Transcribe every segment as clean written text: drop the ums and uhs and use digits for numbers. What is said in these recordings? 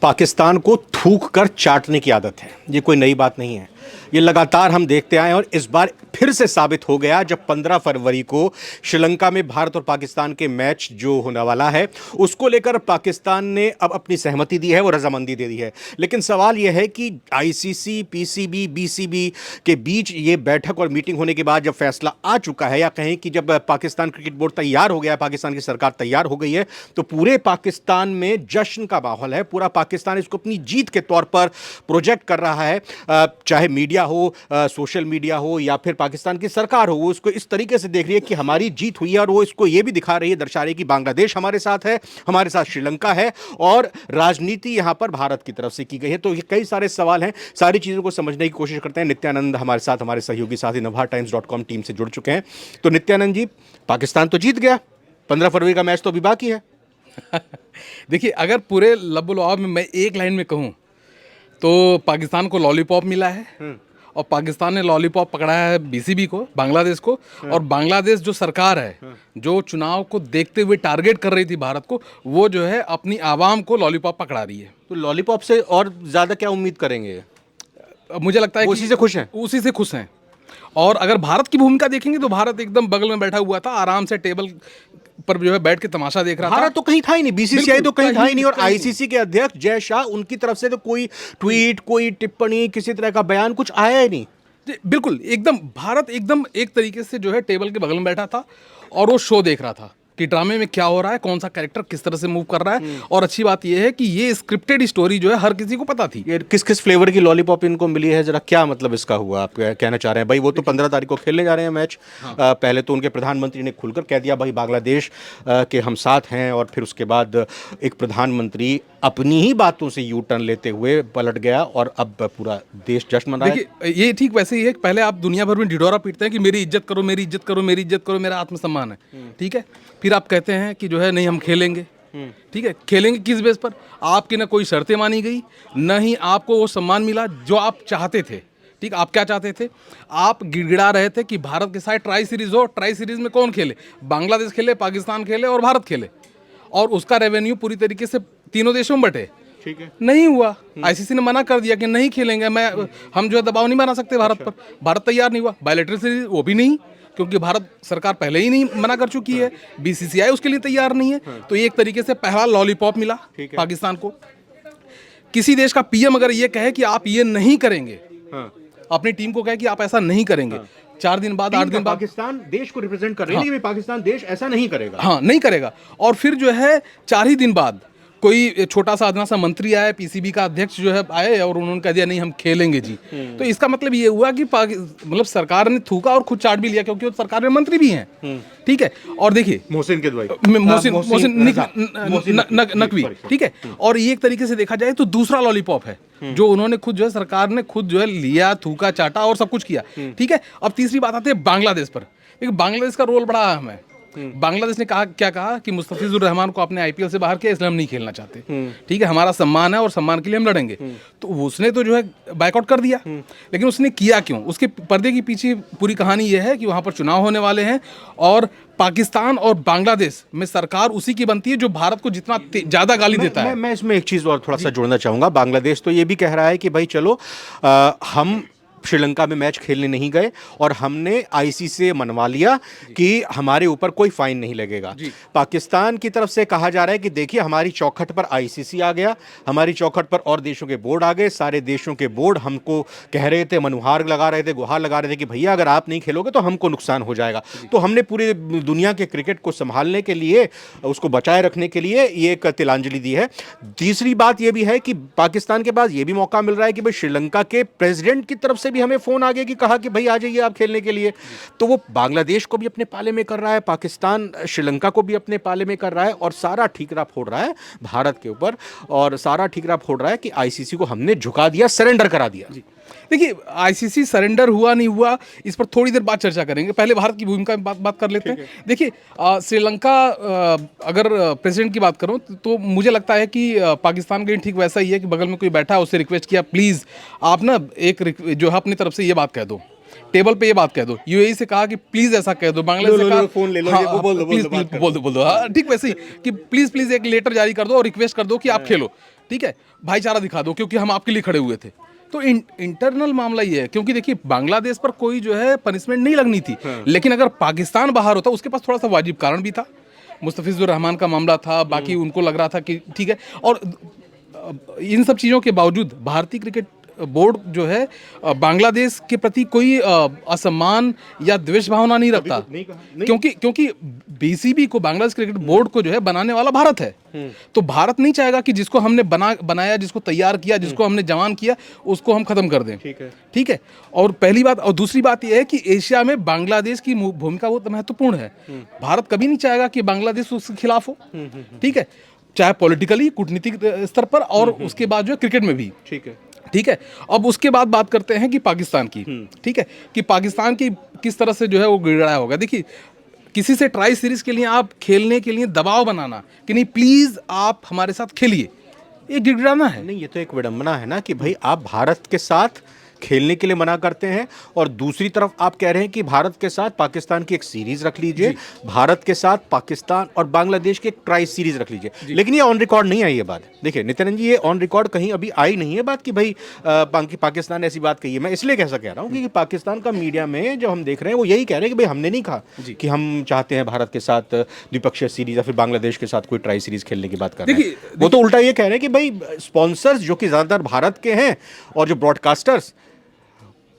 पाकिस्तान को थूक कर चाटने की आदत है। ये कोई नई बात नहीं है, ये लगातार हम देखते आए और इस बार फिर से साबित हो गया जब 15 फरवरी को श्रीलंका में भारत और पाकिस्तान के मैच जो होने वाला है उसको लेकर पाकिस्तान ने अब अपनी सहमति दी है, वो रजामंदी दे दी है। लेकिन सवाल यह है कि आईसीसी, पीसीबी, बीसीबी के बीच ये बैठक और मीटिंग होने के बाद जब फैसला आ चुका है, या कहें कि जब पाकिस्तान क्रिकेट बोर्ड तैयार हो गया है, पाकिस्तान की सरकार तैयार हो गई है, तो पूरे पाकिस्तान में जश्न का माहौल है। पूरा पाकिस्तान इसको अपनी जीत के तौर पर प्रोजेक्ट कर रहा है। चाहे मीडिया हो, सोशल मीडिया हो, या फिर पाकिस्तान की सरकार हो, वो इसको इस तरीके से देख रही है कि हमारी जीत हुई है। और वो इसको ये भी दिखा रही है, दर्शा रही है कि बांग्लादेश हमारे साथ है, हमारे साथ श्रीलंका है, और राजनीति यहां पर भारत की तरफ से की गई है। तो ये कई सारे सवाल हैं, सारी चीज़ों को समझने की कोशिश करते हैं। नित्यानंद हमारे साथ, हमारे सहयोगी साथी navatimes.com टीम से जुड़ चुके हैं। तो नित्यानंद जी, पाकिस्तान तो जीत गया, 15 फरवरी का मैच तो अभी बाकी है। देखिए, अगर पूरे लबुल में मैं एक लाइन में कहूँ तो पाकिस्तान को लॉलीपॉप मिला है, और पाकिस्तान ने लॉलीपॉप पकड़ा है बीसीबी को, बांग्लादेश को। और बांग्लादेश जो सरकार है, जो चुनाव को देखते हुए टारगेट कर रही थी भारत को, वो जो है अपनी आवाम को लॉलीपॉप पकड़ा रही है। तो लॉलीपॉप से और ज़्यादा क्या उम्मीद करेंगे? मुझे लगता है उसी से खुश हैं, उसी से खुश हैं। और अगर भारत की भूमिका देखेंगे तो भारत एकदम बगल में बैठा हुआ था, आराम से टेबल पर जो है बैठ के तमाशा देख रहा था। भारत तो कहीं था ही नहीं, बीसीसीआई तो कहीं था ही नहीं, और आईसीसी के अध्यक्ष जय शाह, उनकी तरफ से तो कोई ट्वीट, कोई टिप्पणी, किसी तरह का बयान कुछ आया ही नहीं। बिल्कुल, एकदम भारत एकदम एक तरीके से जो है टेबल के बगल में बैठा था और वो शो देख रहा था कि ड्रामे में क्या हो रहा है, कौन सा कैरेक्टर किस तरह से मूव कर रहा है। और अच्छी बात यह है कि ये स्क्रिप्टेड स्टोरी जो है हर किसी को पता थी। ये किस किस फ्लेवर की लॉलीपॉप इनको मिली है, जरा क्या मतलब इसका हुआ, आप कहना चाह रहे हैं? भाई वो तो 15 तारीख को खेलने जा रहे हैं मैच। पहले तो उनके प्रधानमंत्री ने खुलकर कह दिया भाई बांग्लादेश के हम साथ हैं, और फिर उसके बाद एक प्रधानमंत्री अपनी ही बातों से यू टर्न लेते हुए पलट गया, और अब पूरा देश जश्न मना रहा है। देखिए, ये ठीक वैसे ही है कि पहले आप दुनिया भर में ढिढोरा पीटते हैं कि मेरी इज्जत करो, मेरी इज्जत करो, मेरी इज्जत करो, मेरा आत्मसम्मान है, ठीक है। फिर आप कहते हैं कि जो है नहीं हम खेलेंगे, ठीक है। खेलेंगे किस बेस पर? आपकी ना कोई शर्तें मानी गई, न ही आपको वो सम्मान मिला जो आप चाहते थे। ठीक, आप क्या चाहते थे? आप गिड़गिड़ा रहे थे कि भारत के साथ ट्राई सीरीज हो। ट्राई सीरीज में कौन खेले? बांग्लादेश खेले, पाकिस्तान खेले और भारत खेले, और उसका रेवेन्यू पूरी तरीके से तीनों देशों में बटे। ठीक है, नहीं हुआ। आईसीसी ने मना कर दिया कि नहीं खेलेंगे। हम जो है दबाव नहीं बना सकते भारत पर। भारत तैयार नहीं हुआ। बायलैटरल सीरीज वो भी नहीं, क्योंकि भारत सरकार पहले ही नहीं मना कर चुकी है। बीसीसीआई उसके लिए तैयार नहीं है। तो ये एक तरीके से पहला लॉलीपॉप मिला पाकिस्तान को। किसी देश का पीएम अगर ये कहे कि आप ये नहीं करेंगे, अपनी टीम को कहे कि आप ऐसा नहीं करेंगे, 4 दिन बाद, 8 दिन बाद, पाकिस्तान देश को रिप्रेजेंट कर रही है, पाकिस्तान देश ऐसा नहीं करेगा। हाँ, नहीं करेगा। और फिर जो है 4 ही दिन बाद कोई छोटा सा अदना सा मंत्री आया, पीसीबी का अध्यक्ष जो है आए, और उन्होंने कह दिया नहीं हम खेलेंगे जी। तो इसका मतलब ये हुआ कि मतलब सरकार ने थूका और खुद चाट भी लिया, क्योंकि वो सरकार में मंत्री भी हैं, ठीक है। और देखिए, मोहसिन के नकवी, ठीक है। और ये एक तरीके से देखा जाए तो दूसरा लॉलीपॉप है जो उन्होंने खुद जो है, सरकार ने खुद जो है लिया, थूका, चाटा और सब कुछ किया, ठीक है। अब तीसरी बात आती है बांग्लादेश पर। देखिए, बांग्लादेश का रोल बड़ा अहम है। बांग्लादेश ने क्या कहा कि मुस्तफिजुर रहमान को आपने आईपीएल से बाहर किया, इसलिए हम नहीं खेलना चाहते, ठीक है। हमारा सम्मान है और सम्मान के लिए हम लड़ेंगे। तो उसने तो जो है बायकॉट कर दिया। लेकिन उसने किया क्यों? उसके पर्दे के पीछे पूरी कहानी यह है कि वहां पर चुनाव होने वाले हैं, और पाकिस्तान और बांग्लादेश में सरकार उसी की बनती है जो भारत को जितना ज्यादा गाली देता है। मैं इसमें एक चीज और थोड़ा सा जोड़ना चाहूंगा। बांग्लादेश तो ये भी कह रहा है कि भाई चलो, हम श्रीलंका में मैच खेलने नहीं गए और हमने आईसीसी से मनवा लिया कि हमारे ऊपर कोई फाइन नहीं लगेगा। पाकिस्तान की तरफ से कहा जा रहा है कि देखिए, हमारी चौखट पर आईसीसी आ गया, हमारी चौखट पर और देशों के बोर्ड आ गए। सारे देशों के बोर्ड हमको कह रहे थे, मनुहार लगा रहे थे, गुहार लगा रहे थे कि भैया अगर आप नहीं खेलोगे तो हमको नुकसान हो जाएगा। तो हमने पूरी दुनिया के क्रिकेट को संभालने के लिए, उसको बचाए रखने के लिए ये एक तिलांजलि दी है। तीसरी बात यह भी है कि पाकिस्तान के पास यह भी मौका मिल रहा है कि भाई श्रीलंका के प्रेसिडेंट की तरफ से भी हमें फोन आ गया कि कहा कि भाई आ जाइए आप खेलने के लिए। तो वो बांग्लादेश को भी अपने पाले में कर रहा है, पाकिस्तान श्रीलंका को भी अपने पाले में कर रहा है, और सारा ठीकरा फोड़ रहा है भारत के ऊपर, और सारा ठीकरा फोड़ रहा है कि आईसीसी को हमने झुका दिया, सरेंडर करा दिया। देखिए, आईसीसी सरेंडर हुआ नहीं हुआ, इस पर थोड़ी देर बाद चर्चा करेंगे। पहले भारत की भूमिका में बात कर लेते हैं। देखिए, श्रीलंका, अगर प्रेसिडेंट की बात करूं तो मुझे लगता है कि पाकिस्तान के ठीक वैसा ही है कि बगल में कोई बैठा है, उससे रिक्वेस्ट किया प्लीज़ आप ना एक जो है अपनी तरफ से ये बात कह दो, टेबल पे ये बात कह दो। यूएई से कहा कि प्लीज ऐसा कह दो, बांग्लादेश से कहा फोन ले लो, बोल दो, ठीक वैसे ही कि प्लीज एक लेटर जारी कर दो और रिक्वेस्ट कर दो कि आप खेलो। ठीक है, भाईचारा दिखा दो क्योंकि हम आपके लिए खड़े हुए थे। तो इंटरनल मामला ये है, क्योंकि देखिए बांग्लादेश पर कोई जो है पनिशमेंट नहीं लगनी थी, लेकिन अगर पाकिस्तान बाहर होता उसके पास थोड़ा सा वाजिब कारण भी था। मुस्तफिजुर रहमान का मामला था, बाकी उनको लग रहा था कि ठीक है। और इन सब चीज़ों के बावजूद भारतीय क्रिकेट बोर्ड जो है बांग्लादेश के प्रति कोई असम्मान या द्वेष भावना नहीं रखता, क्योंकि बीसीबी को, बांग्लादेश क्रिकेट बोर्ड को जो है बनाने वाला भारत है। तो भारत नहीं चाहेगा कि जिसको हमने बनाया, जिसको तैयार किया, जिसको हमने जवान किया, उसको हम खत्म कर दें। ठीक है। और पहली बात, और दूसरी बात यह है कि एशिया में बांग्लादेश की भूमिका बहुत महत्वपूर्ण है। भारत कभी नहीं चाहेगा कि बांग्लादेश उसके खिलाफ हो, ठीक है, चाहे पॉलिटिकली, कूटनीतिक स्तर पर, और उसके बाद जो है क्रिकेट में भी। ठीक है। अब उसके बाद बात करते हैं कि पाकिस्तान की, ठीक है, कि पाकिस्तान की किस तरह से जो है वो गिड़गिड़ाया होगा। देखिए, किसी से ट्राई सीरीज के लिए आप खेलने के लिए दबाव बनाना कि नहीं प्लीज आप हमारे साथ खेलिए, ये गिड़गिड़ाना है। नहीं, ये तो एक विडंबना है ना कि भाई आप भारत के साथ खेलने के लिए मना करते हैं और दूसरी तरफ आप कह रहे हैं कि भारत के साथ पाकिस्तान की एक सीरीज रख लीजिए, भारत के साथ पाकिस्तान और बांग्लादेश की एक ट्राई सीरीज रख लीजिए। लेकिन ये ऑन रिकॉर्ड नहीं आई ये बात। देखिए नित्यानंद जी, ये ऑन रिकॉर्ड कहीं अभी आई नहीं है बात कि भाई पाकिस्तान ने ऐसी बात कही है। मैं इसलिए कैसा कह रहा हूँ कि पाकिस्तान का मीडिया में जो हम देख रहे हैं वो यही कह रहे हैं कि भाई हमने नहीं कहा कि हम चाहते हैं भारत के साथ द्विपक्षीय सीरीज या फिर बांग्लादेश के साथ कोई ट्राई सीरीज खेलने की बात कर रहे हैं। वो तो उल्टा ये कह रहे हैं कि भाई स्पॉन्सर्स जो कि ज्यादातर भारत के हैं और जो ब्रॉडकास्टर्स,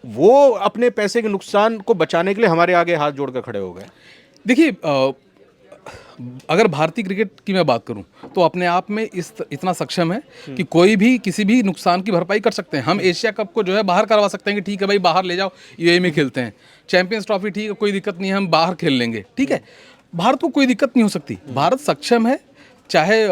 वो अपने पैसे के नुकसान को बचाने के लिए हमारे आगे हाथ जोड़कर खड़े हो गए। देखिए, अगर भारतीय क्रिकेट की मैं बात करूं तो अपने आप में इतना सक्षम है कि कोई भी किसी भी नुकसान की भरपाई कर सकते हैं। हम एशिया कप को जो है बाहर करवा सकते हैं कि ठीक है भाई बाहर ले जाओ, यूएई में खेलते हैं। चैंपियंस ट्रॉफी ठीक है, कोई दिक्कत नहीं है, हम बाहर खेल लेंगे, ठीक है। भारत को कोई दिक्कत नहीं हो सकती, भारत सक्षम है। चाहे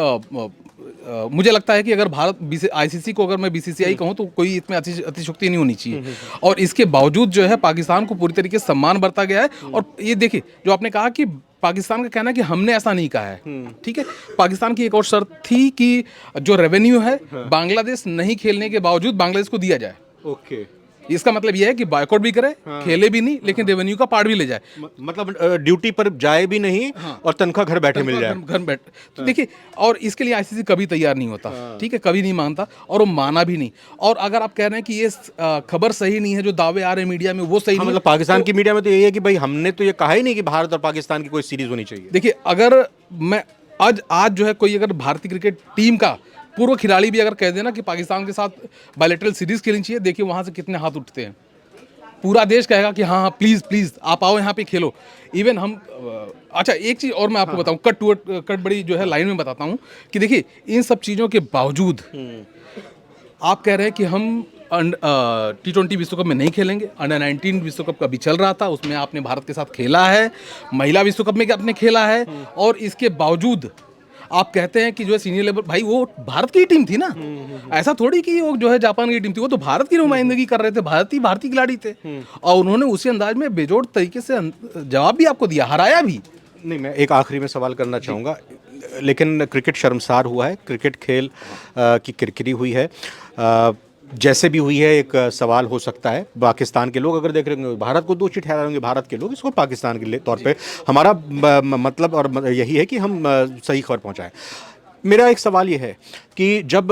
मुझे लगता है कि अगर भारत आईसीसी को अगर मैं बीसीसीआई कहूँ तो कोई इसमें अतिशयोक्ति नहीं होनी चाहिए। और इसके बावजूद जो है पाकिस्तान को पूरी तरीके से सम्मान बरता गया है। और ये देखिए, जो आपने कहा कि पाकिस्तान का कहना है कि हमने ऐसा नहीं कहा है, ठीक है। पाकिस्तान की एक और शर्त थी कि जो रेवेन्यू है बांग्लादेश नहीं खेलने के बावजूद बांग्लादेश को दिया जाए। ओके, इसका मतलब यह है कि बायकॉट भी करे, खेले भी नहीं, लेकिन रेवेन्यू का पार्ट भी ले जाए। मतलब ड्यूटी पर जाए भी नहीं और तनख्वाह घर बैठे मिल जाए। घर बैठ तो देखिए, और इसके लिए आईसीसी कभी तैयार नहीं होता, ठीक है, कभी नहीं मानता, और वो माना भी नहीं। और अगर आप कह रहे हैं कि ये खबर सही नहीं है, जो दावे आ रहे हैं मीडिया में वो सही नहीं, मतलब पाकिस्तान की मीडिया में तो यही है कि भाई हमने तो ये कहा ही नहीं कि भारत और पाकिस्तान की कोई सीरीज होनी चाहिए। देखिए, अगर मैं आज जो है कोई अगर भारतीय क्रिकेट टीम का पूर्व खिलाड़ी भी अगर कह देना कि पाकिस्तान के साथ बायलैटरल सीरीज खेलनी चाहिए, देखिए वहां से कितने हाथ उठते हैं। पूरा देश कहेगा कि हाँ हाँ प्लीज प्लीज आप आओ यहाँ पे खेलो। इवन हम अच्छा, एक चीज और मैं आपको बताऊं, कट बड़ी जो है लाइन में बताता हूँ कि देखिए, इन सब चीजों के बावजूद आप कह रहे हैं कि हम T20 विश्व कप में नहीं खेलेंगे। अंडर 19 विश्व कप अभी चल रहा था, उसमें आपने भारत के साथ खेला है। महिला विश्व कप में आपने खेला है, और इसके बावजूद आप कहते हैं कि जो है सीनियर लेवल, भाई वो भारत की टीम थी ना, ऐसा थोड़ी कि वो जो है जापान की टीम थी। वो तो भारत की नुमाइंदगी कर रहे थे, भारतीय खिलाड़ी थे, और उन्होंने उसी अंदाज में बेजोड़ तरीके से जवाब भी आपको दिया, हराया भी। नहीं, मैं एक आखिरी में सवाल करना चाहूँगा, लेकिन क्रिकेट शर्मसार हुआ है, क्रिकेट खेल की किरकिरी हुई है, जैसे भी हुई है। एक सवाल हो सकता है, पाकिस्तान के लोग अगर देख रहे होंगे भारत को दोषी ठहरा होंगे, भारत के लोग इसको पाकिस्तान के तौर पे, हमारा मतलब और यही है कि हम सही खबर पहुंचाएं। मेरा एक सवाल ये है कि जब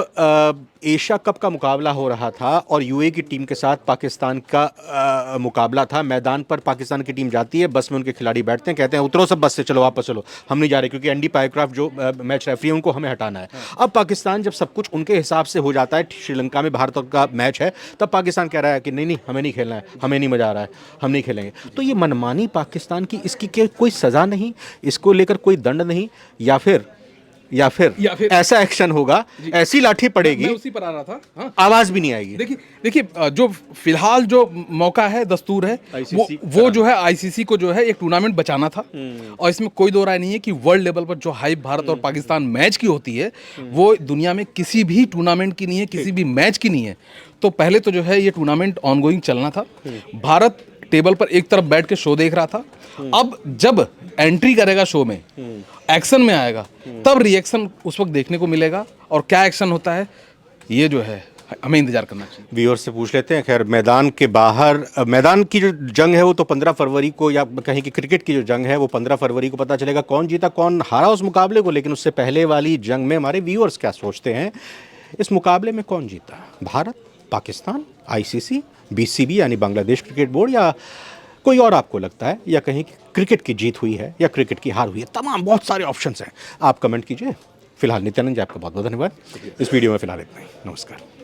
एशिया कप का मुकाबला हो रहा था और यूएई की टीम के साथ पाकिस्तान का मुकाबला था, मैदान पर पाकिस्तान की टीम जाती है, बस में उनके खिलाड़ी बैठते हैं, कहते हैं उतरो सब बस से, चलो वापस चलो, हम नहीं जा रहे, क्योंकि एंडी पायक्राफ्ट जो मैच रेफरी है उनको हमें हटाना है। अब पाकिस्तान जब सब कुछ उनके हिसाब से हो जाता है, श्रीलंका में भारत का मैच है, तब पाकिस्तान कह रहा है कि नहीं नहीं हमें नहीं खेलना है, हमें नहीं मजा आ रहा है, हम नहीं खेलेंगे। तो ये मनमानी पाकिस्तान की, इसकी कोई सज़ा नहीं, इसको लेकर कोई दंड नहीं, या फिर ऐसा एक्शन होगा, ऐसी लाठी पड़ेगी, मैं उसी पर आ रहा था, हाँ? आवाज भी नहीं आएगी। देखिए जो फिलहाल जो मौका है, दस्तूर है, वो जो है आईसीसी को जो है एक टूर्नामेंट बचाना था। और इसमें कोई दो राय नहीं है कि वर्ल्ड लेवल पर जो हाइप भारत और पाकिस्तान मैच की होती है, वो दुनिया में किसी भी टूर्नामेंट की नहीं है, किसी भी मैच की नहीं है। तो पहले तो जो है ये टूर्नामेंट ऑनगोइंग चलना था, भारत टेबल पर एक तरफ बैठ के शो देख रहा था। अब जब एंट्री करेगा शो में, एक्शन में आएगा, तब रिएक्शन उस वक्त देखने को मिलेगा, और क्या एक्शन होता है ये जो है हमें इंतजार करना चाहिए। व्यूअर्स से पूछ लेते हैं। खैर, मैदान के बाहर, मैदान की जो जंग है वो तो 15 फरवरी को, या कहीं की क्रिकेट की जो जंग है वो 15 फरवरी को पता चलेगा कौन जीता कौन हारा उस मुकाबले को। लेकिन उससे पहले वाली जंग में हमारे व्यूअर्स क्या सोचते हैं इस मुकाबले में कौन जीता? भारत, पाकिस्तान, आईसीसी, बीसीबी यानी बांग्लादेश क्रिकेट बोर्ड, या कोई और आपको लगता है, या कहीं क्रिकेट की जीत हुई है या क्रिकेट की हार हुई है? तमाम बहुत सारे ऑप्शंस हैं, आप कमेंट कीजिए। फिलहाल नित्यानंद जी, आपका बहुत बहुत धन्यवाद। इस वीडियो में फिलहाल इतना ही। नमस्कार।